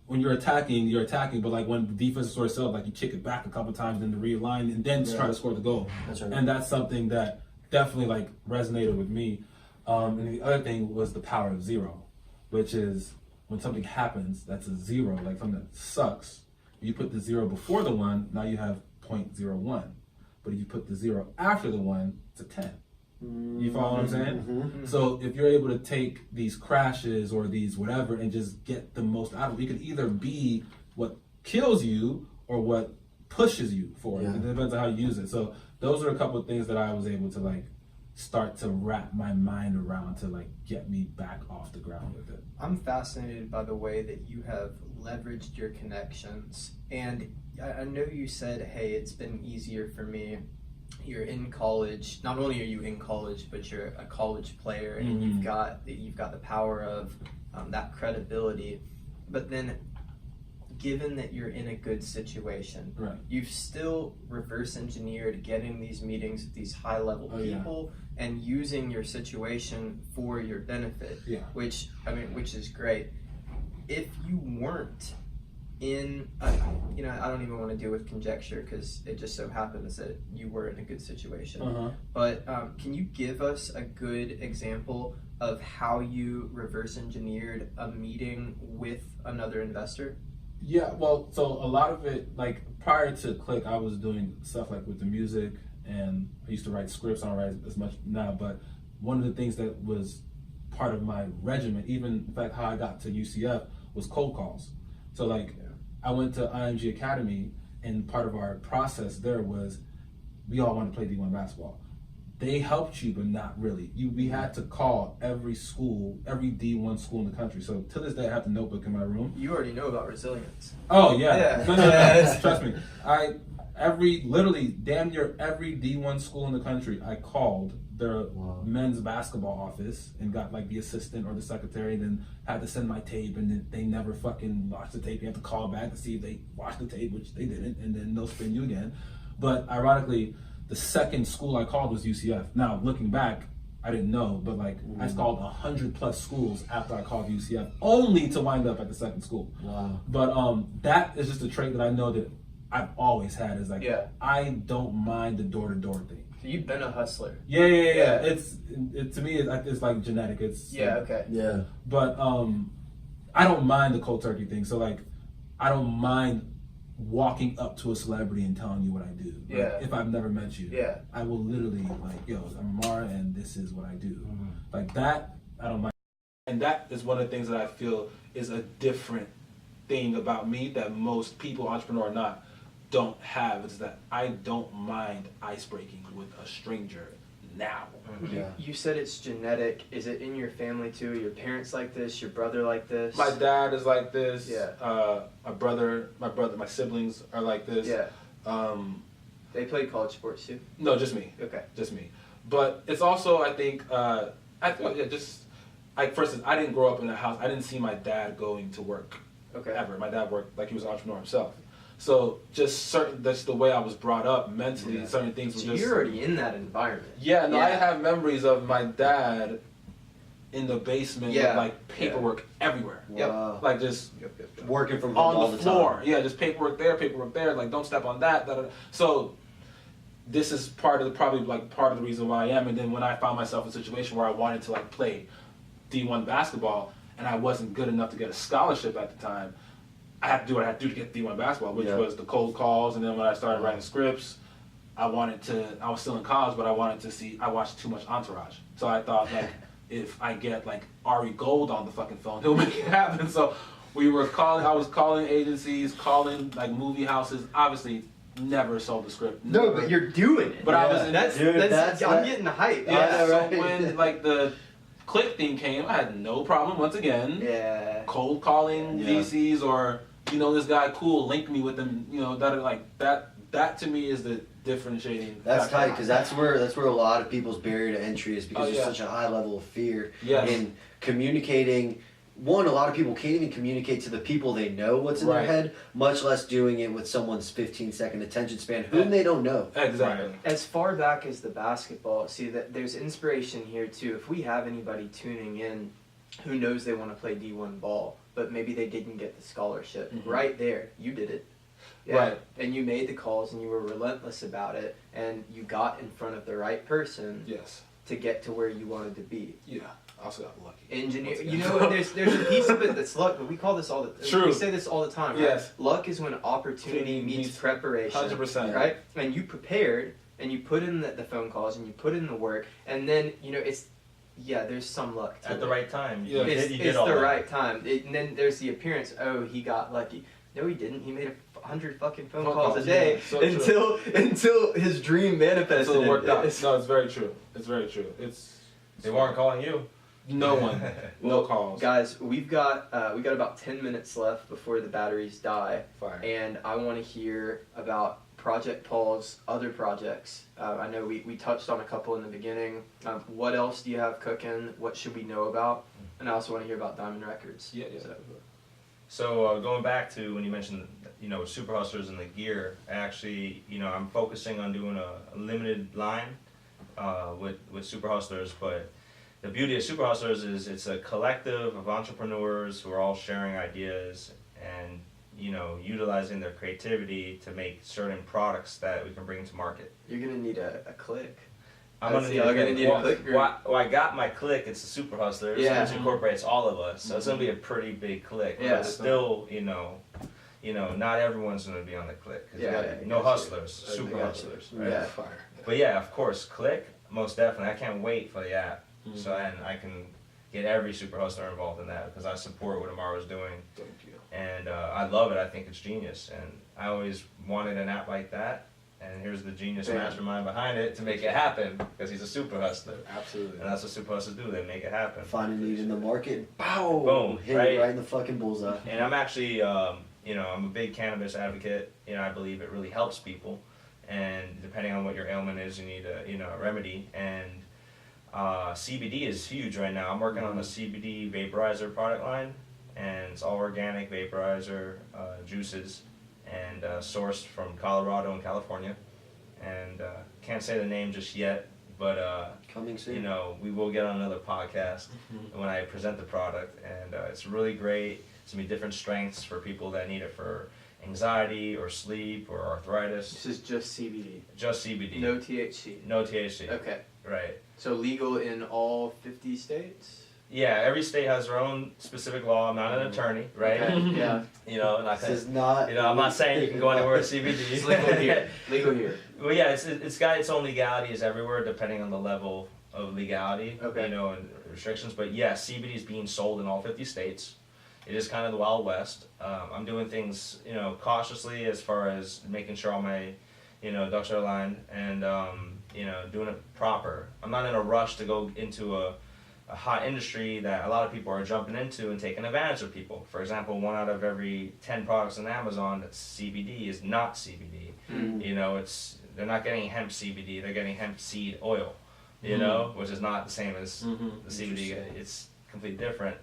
when you're attacking, but when the defense is sort of set up, you kick it back a couple times, then to realign and then try to score the goal. That's right. And that's something that definitely resonated with me. And the other thing was the power of 0, which is when something happens that's a 0, something that sucks, you put the 0 before the 1, now you have 0.01. But if you put the 0 after the 1, it's a 10. You follow what I'm saying? So if you're able to take these crashes or these whatever and just get the most out of it, it could either be what kills you or what pushes you forward. It depends on how you use it. So those are a couple of things that I was able to start to wrap my mind around to get me back off the ground with it. I'm fascinated by the way that you have leveraged your connections. And I know you said, hey, it's been easier for me. You're in college. Not only are you in college, but you're a college player, and you've got the power of that credibility. But then given that you're in a good situation, Right. you've still reverse engineered getting these meetings with these high level people and using your situation for your benefit, which is great. If you weren't in, I don't even want to deal with conjecture because it just so happens that you were in a good situation. But can you give us a good example of how you reverse engineered a meeting with another investor? Yeah, well, so a lot of it, like prior to CLIQ, I was doing stuff like with the music, and I used to write scripts. I don't write as much now, but one of the things that was part of my regimen, even in fact how I got to UCF, was cold calls. So like, I went to IMG Academy, and part of our process there was we all wanted to play D1 basketball. They helped you, but not really. We had to call every school, every D1 school in the country. So to this day, I have the notebook in my room. You already know about resilience. Oh yeah. No, trust me. Literally damn near every D1 school in the country, I called their men's basketball office and got like the assistant or the secretary, and then had to send my tape, and then they never fucking watched the tape. You have to call back to see if they watched the tape, which they didn't, and then they'll spin you again. But ironically, the second school I called was UCF. Now, looking back, I didn't know, but like I called 100+ schools after I called UCF, only to wind up at the second school. Wow. But that is just a trait that I know that I've always had, is like, I don't mind the door-to-door thing. So you've been a hustler. Yeah. To me, it's like genetic. It's Yeah. But I don't mind the cold turkey thing. So like, I don't mind walking up to a celebrity and telling you what I do. Like, if I've never met you, I will literally like, yo, I'm Amara, and this is what I do. Like that, I don't mind. And that is one of the things that I feel is a different thing about me that most people, entrepreneur or not, don't have. Is that I don't mind ice breaking with a stranger now. You said it's genetic. Is it in your family too? Your parents like this? Your brother like this? My dad is like this. My siblings are like this. They play college sports too? No, just me. Okay. Just me. But it's also, I think, for instance, I didn't grow up in a house. I didn't see my dad going to work ever. My dad worked like he was an entrepreneur himself. So that's the way I was brought up mentally. Certain things were just. You're already in that environment. I have memories of my dad in the basement with like paperwork everywhere. Wow. Like just working from home all on the floor. time. Yeah, just paperwork there. Like don't step on that. So this is probably part of the reason why I am. And then when I found myself in a situation where I wanted to like play D1 basketball and I wasn't good enough to get a scholarship at the time, I had to do what I had to do to get D1 basketball, which was the cold calls. And then when I started writing scripts, I was still in college, but I watched too much Entourage. So I thought like, if I get like Ari Gold on the fucking phone, he'll make it happen. So I was calling agencies, calling like movie houses, obviously never sold the script. No, but you're doing it. But I was I'm getting the hype. So when like the CLIQ thing came, I had no problem once again. Cold calling VCs or this guy cool, link me with them. That to me is the differentiating. That's tight because that's where a lot of people's barrier to entry is because there's such a high level of fear in communicating. One, a lot of people can't even communicate to the people they know what's in their head, much less doing it with someone's 15-second attention span, whom they don't know. Exactly. As far back as the basketball, see that there's inspiration here too. If we have anybody tuning in who knows they want to play D1 ball, but maybe they didn't get the scholarship, right there, you did it. Right. And you made the calls and you were relentless about it and you got in front of the right person to get to where you wanted to be. I also got lucky. Engineer, there's a piece of it that's luck, but we call this all the True. We say this all the time, right? Luck is when opportunity meets preparation. 100%. Right? And you prepared and you put in the phone calls and you put in the work and then there's some luck to at the right time. It's the right time. And then there's the appearance, he got lucky. No, he didn't. He made 100 fucking phone calls a day until his dream manifested. Until it worked out. No, it's very true. They weren't calling you. No one. No calls. Guys, we got about 10 minutes left before the batteries die. Fire. And I want to hear about Projekt Paul's other projects. I know we touched on a couple in the beginning. What else do you have cooking? What should we know about? And I also want to hear about DIEMON Records. So going back to when you mentioned, Super Hustlers and the gear, actually, I'm focusing on doing a limited line with Super Hustlers, but the beauty of Super Hustlers is it's a collective of entrepreneurs who are all sharing ideas and, utilizing their creativity to make certain products that we can bring to market. You're going to need a CLIQ. I'm gonna need a CLIQ. Well, I got my CLIQ. It's the Super Hustlers, which incorporates all of us. So it's gonna be a pretty big CLIQ. Yeah, but still, not everyone's gonna be on the CLIQ. No hustlers, Super Hustlers. Right? Yeah. But yeah, of course, CLIQ, most definitely. I can't wait for the app, so and I can get every Super Hustler involved in that because I support what Amara's doing. Thank you. And I love it. I think it's genius, and I always wanted an app like that. And here's the genius mastermind behind it to make it happen because he's a super hustler. Absolutely. And that's what super hustlers do. They make it happen. Find a need in the market, boom, hit right? it right in the fucking bullseye. And I'm actually, I'm a big cannabis advocate. I believe it really helps people. And depending on what your ailment is, you need a remedy. And CBD is huge right now. I'm working on a CBD vaporizer product line. And it's all organic vaporizer juices. And sourced from Colorado and California, and can't say the name just yet, but coming soon. We will get on another podcast when I present the product, and it's really great. It's gonna be different strengths for people that need it for anxiety or sleep or arthritis. This is just CBD. Just CBD. No THC. No THC. Okay. Right. So legal in all 50 states? Yeah, every state has their own specific law. I'm not an attorney, right? Okay. Yeah. And I This is not. I'm not saying you can go anywhere with CBD. It's legal here. Legal here. Well, yeah, it's got its own legalities everywhere, depending on the level of legality, Okay. and restrictions. But yeah, CBD is being sold in all 50 states. It is kind of the Wild West. I'm doing things, cautiously as far as making sure all my, ducks are aligned and, doing it proper. I'm not in a rush to go into a hot industry that a lot of people are jumping into and taking advantage of people. For example, 1 out of every 10 products on Amazon that's CBD is not CBD. They're not getting hemp CBD, they're getting hemp seed oil, which is not the same as the CBD. It's completely different.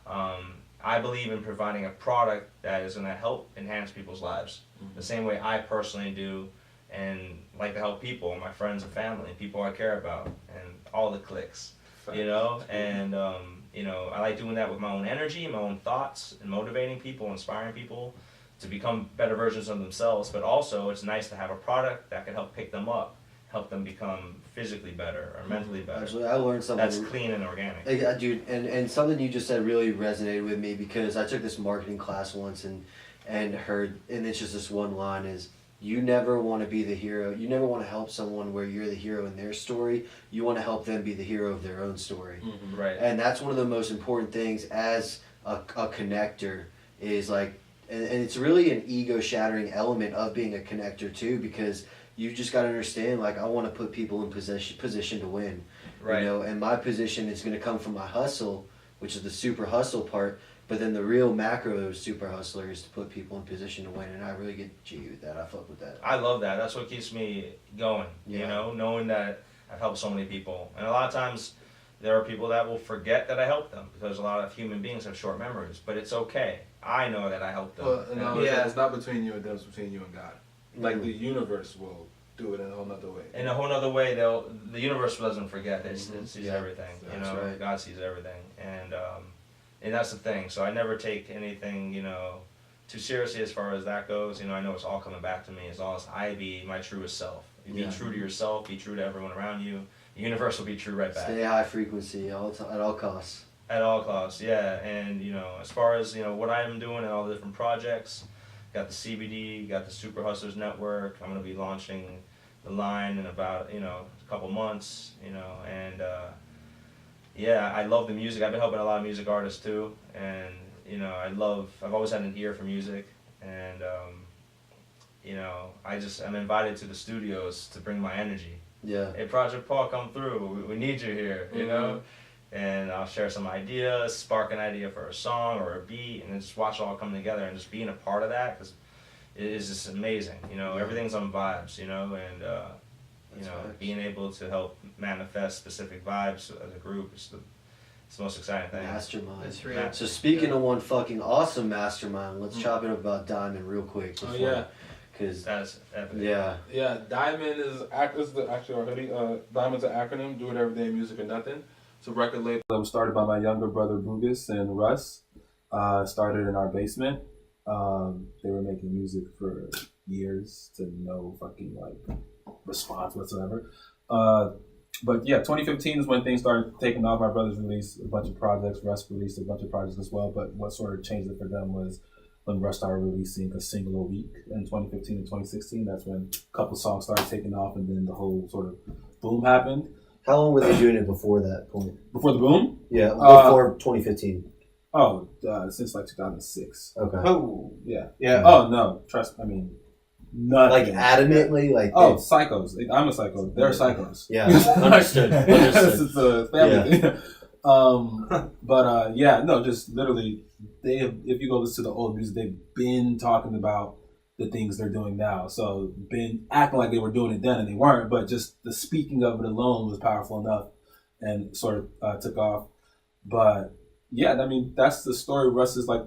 I believe in providing a product that is going to help enhance people's lives, the same way I personally do and like to help people, my friends and family, people I care about, and all the clicks. And I like doing that with my own energy, my own thoughts, and motivating people, inspiring people to become better versions of themselves. But also, it's nice to have a product that can help pick them up, help them become physically better or mentally better. Actually, I learned something. That's clean and organic. Yeah, dude, and something you just said really resonated with me because I took this marketing class once and heard, and it's just this one line is, you never want to be the hero. You never want to help someone where you're the hero in their story. You want to help them be the hero of their own story. Right. And that's one of the most important things as a connector is like, and it's really an ego-shattering element of being a connector too, because you just got to understand, like, I want to put people in position to win. Right. And my position is going to come from my hustle, which is the super hustle part. But then the real macro super hustler is to put people in position to win, and I really get G with that. I fuck with that. I love that. That's what keeps me going, knowing that I've helped so many people. And a lot of times there are people that will forget that I helped them because a lot of human beings have short memories, but it's okay. I know that I helped them. Well, it's not between you and them, it's between you and God. Like the universe will do it in a whole nother way. In a whole nother way, the universe doesn't forget. It sees everything. That's right. God sees everything. And that's the thing. So I never take anything, too seriously as far as that goes. I know it's all coming back to me as long as I be my truest self. You be true to yourself, be true to everyone around you. The universe will be true right back. Stay high frequency at all costs. At all costs, yeah. And, as far as, what I'm doing and all the different projects, got the CBD, got the Super Hustlers Network. I'm going to be launching the line in about, a couple months, and... yeah, I love the music. I've been helping a lot of music artists too, and I've always had an ear for music, and I'm invited to the studios to bring my energy. Yeah. Hey, Projekt Paul, come through. We need you here, and I'll share some ideas, spark an idea for a song or a beat, and then just watch it all come together and just being a part of that because it is just amazing. Everything's on vibes, and. Being able to help manifest specific vibes as a group, it's It's the most exciting thing. Mastermind. That's real. So speaking of one fucking awesome mastermind, let's chop it up about Diamond real quick. Oh yeah. Because That's epic. yeah, Diamond is actually already. Diamond's an acronym. Do it every day, music or nothing. It's a record label that was started by my younger brother Bugus and Russ. Started in our basement. They were making music for years to no fucking like response whatsoever. But yeah, 2015 is when things started taking off. My brothers released a bunch of projects. Russ released a bunch of projects as well. But what sort of changed it for them was when Russ started releasing a single a week in 2015 and 2016. That's when a couple songs started taking off, and then the whole sort of boom happened. how long were they doing it before that point? Before the boom? Yeah, before 2015. Oh, since like 2006. Okay. Oh, yeah. Yeah. Oh, no. Trust I mean, none. Like adamantly, like Oh, psychos. I'm a psycho. They're psychos. yeah, understood. Understood. It's a family thing. But yeah, no, just literally, if you go listen to the old music, they've been talking about the things they're doing now. So been acting like they were doing it then and they weren't, but just the speaking of it alone was powerful enough and sort of took off. But yeah, I mean, that's the story. Russ is like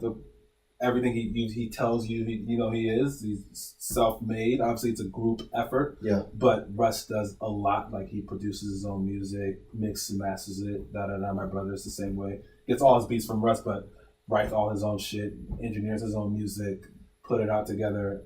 everything he tells you, he is. He's self-made. Obviously, it's a group effort. Yeah. But Russ does a lot. Like, he produces his own music, mixes and masters it. My brother is the same way. Gets all his beats from Russ, but writes all his own shit, engineers his own music, put it out together.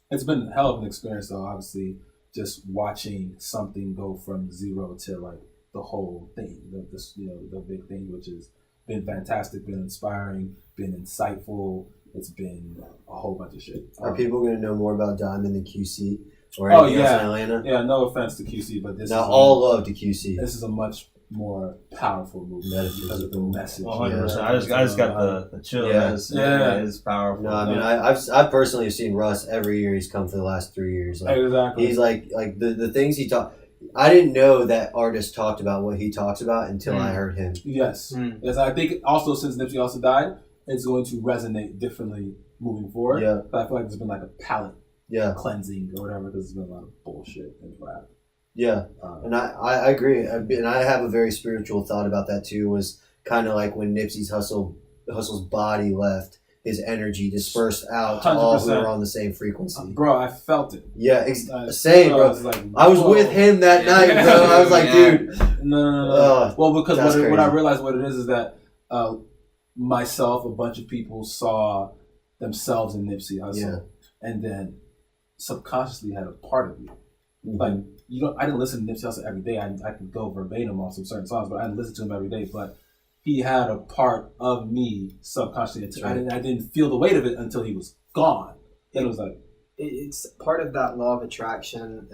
It's been a hell of an experience, though. Obviously, just watching something go from zero to like the whole thing, the big thing, which has been fantastic, been inspiring, been insightful. It's been a whole bunch of shit. Are people going to know more about Diamond than QC or anything else in Atlanta? Yeah, no offense to QC, but this all love to QC. This is a much more powerful movement because of the message. 100%. I just got the chill. Yeah. It's powerful. No, I mean, I've personally seen Russ every year he's come for the last 3 years. Like, exactly. He's like the things he talk. I didn't know that artist talked about what he talks about until I heard him. Yes. Yes, I think also since Nipsey also died, it's going to resonate differently moving forward. Yeah. But I feel like there's been like a palate cleansing or whatever, because there's been a lot of bullshit in rap. Yeah, and I agree. And I have a very spiritual thought about that too, was kind of like when Nipsey's Hustle's body left, his energy dispersed out to all who were on the same frequency. Bro, I felt it. Yeah, same, bro. I was with him that night, bro. I was like, dude. No. Well, because what I realized what it is that myself, a bunch of people saw themselves in Nipsey Hussle, and then subconsciously had a part of you. Like, I didn't listen to Nipsey Hussle every day. I could go verbatim on some certain songs, but I didn't listen to him every day. But he had a part of me subconsciously. I didn't feel the weight of it until he was gone. Then it was like, it's part of that law of attraction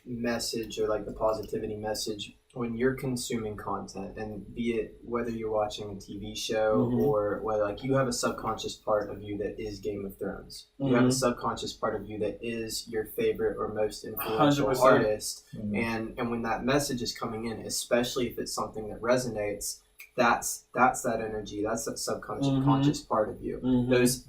message, or like the positivity message when you're consuming content, and be it whether you're watching a TV show or whether like you have a subconscious part of you that is Game of Thrones. You have a subconscious part of you that is your favorite or most influential 100%. Artist. And when that message is coming in, especially if it's something that resonates, that's that energy, that's that subconscious part of you.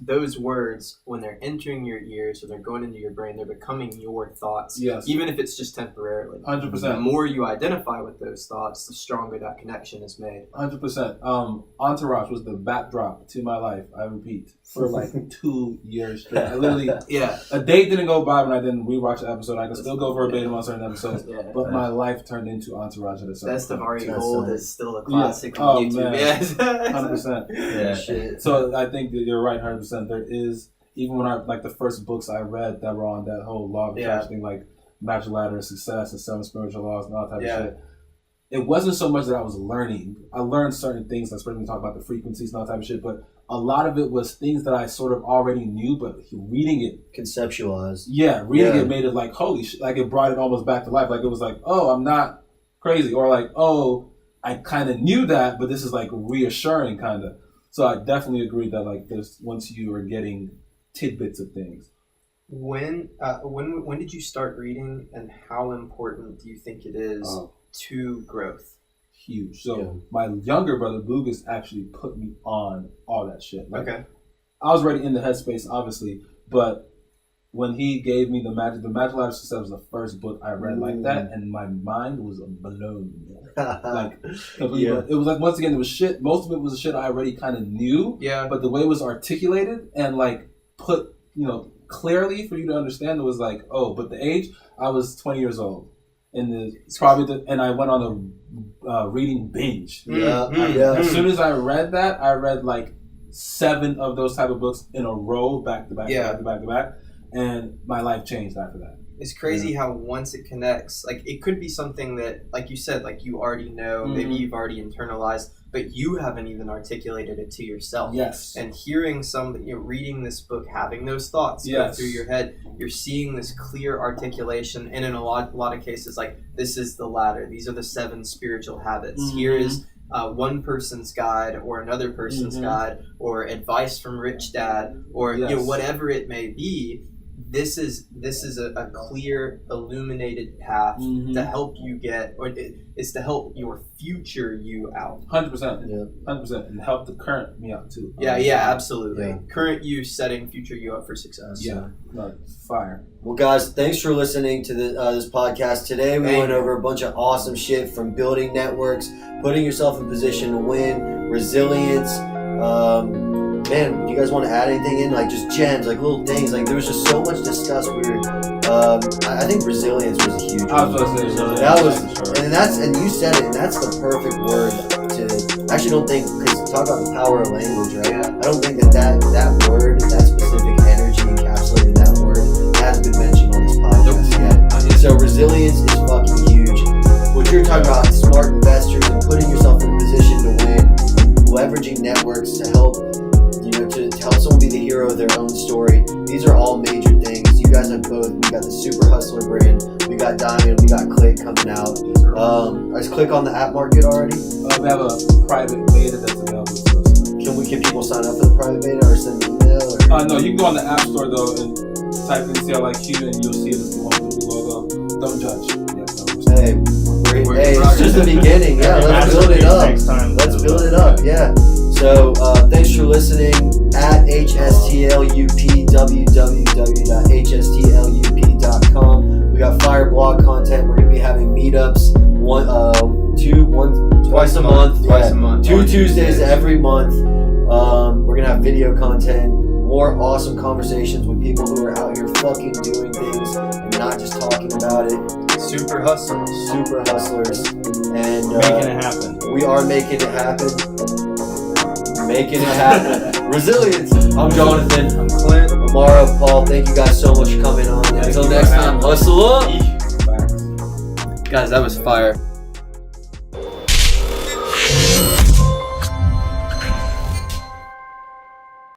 Those words, when they're entering your ears or they're going into your brain, they're becoming your thoughts. Yes. Even if it's just temporarily. 100%. The more you identify with those thoughts, the stronger that connection is made. 100%. Entourage was the backdrop to my life, I repeat, for like 2 years straight. I literally, a day didn't go by when I didn't rewatch the episode. I can still go verbatim on certain episodes, but my life turned into Entourage at a certain Best of point. Ari Gold is still a classic on YouTube. Man. Yes. 100%. Yeah. Shit. So I think that you're right, 100%. There is, even when the first books I read that were on that whole law of attraction thing, like Magic Ladder of Success and 7 Spiritual Laws and all that type of shit. It wasn't so much that I was learning. I learned certain things, like especially when we talk about the frequencies and all that type of shit, but a lot of it was things that I sort of already knew, but reading it. Conceptualized. Yeah, reading it made it like, holy shit. Like, it brought it almost back to life. Like, it was like, oh, I'm not crazy. Or like, oh, I kind of knew that, but this is like reassuring kind of. So I definitely agree that like there's, once you are getting tidbits of things. When did you start reading, and how important do you think it is to growth? Huge. So my younger brother Bugus actually put me on all that shit. Like, I was already in the headspace, obviously, but when he gave me the Magic Ladder Success was the first book I read like that, and my mind was blown. Like, it was like, once again, it was shit. Most of it was shit I already kind of knew. Yeah. But the way it was articulated and like put, clearly for you to understand, it was like, oh, but the age, I was 20 years old. And I went on a reading binge. As soon as I read that, I read like 7 of those type of books in a row, back to back, back to back to back. And my life changed after that. It's crazy how once it connects, like it could be something that, like you said, like you already know, maybe you've already internalized, but you haven't even articulated it to yourself. Yes. And hearing reading this book, having those thoughts go through your head, you're seeing this clear articulation. And in a lot of cases, like, this is the ladder. These are the 7 spiritual habits. Here is one person's guide or another person's guide, or advice from Rich Dad, or whatever it may be. This is a clear, illuminated path to help you it's to help your future you out. 100%. 100%. And help the current me out too. Yeah, absolutely. Yeah. Current you setting future you up for success. Yeah, fire. Well, guys, thanks for listening to this podcast. Today we went over a bunch of awesome shit, from building networks, putting yourself in position to win, resilience. Man, do you guys want to add anything in? Like, just gems, like little things. Like, there was just so much discussed. I think resilience was a huge one. I was going to say resilience. That was, and you said it, and that's the perfect word to. I actually don't think, because talk about the power of language, right? I don't think that word, that specific energy encapsulated in that word, has been mentioned on this podcast yet. So resilience is fucking huge. What you're talking about, smart investors and putting yourself in a position to win, leveraging networks to help. To help someone be the hero of their own story. These are all major things. You guys have both. We got the Super Hustler brand. We got Diamond. We got CLIQ coming out. Is CLIQ on the app market already? We have a private beta that's available to us. Can people sign up for the private beta or send an email? No, you can go on the App Store though and type in CLIQ and you'll see it as the one with the logo. Don't judge. Hey, it's just the beginning. Yeah, let's build it up. Let's build it up. Yeah. So thanks for listening. At HSTLUP, www.hstlup.com. We got fire blog content. We're gonna be having meetups twice a month. 2 Tuesdays every month. We're gonna have video content, more awesome conversations with people who are out here fucking doing things and not just talking about it. Super hustlers, and making it happen. We are making it happen. Resilience. I'm Jonathan. I'm Clint. Amara, Paul. Thank you guys so much for coming on. Until next time, hustle up. Guys, that was fire.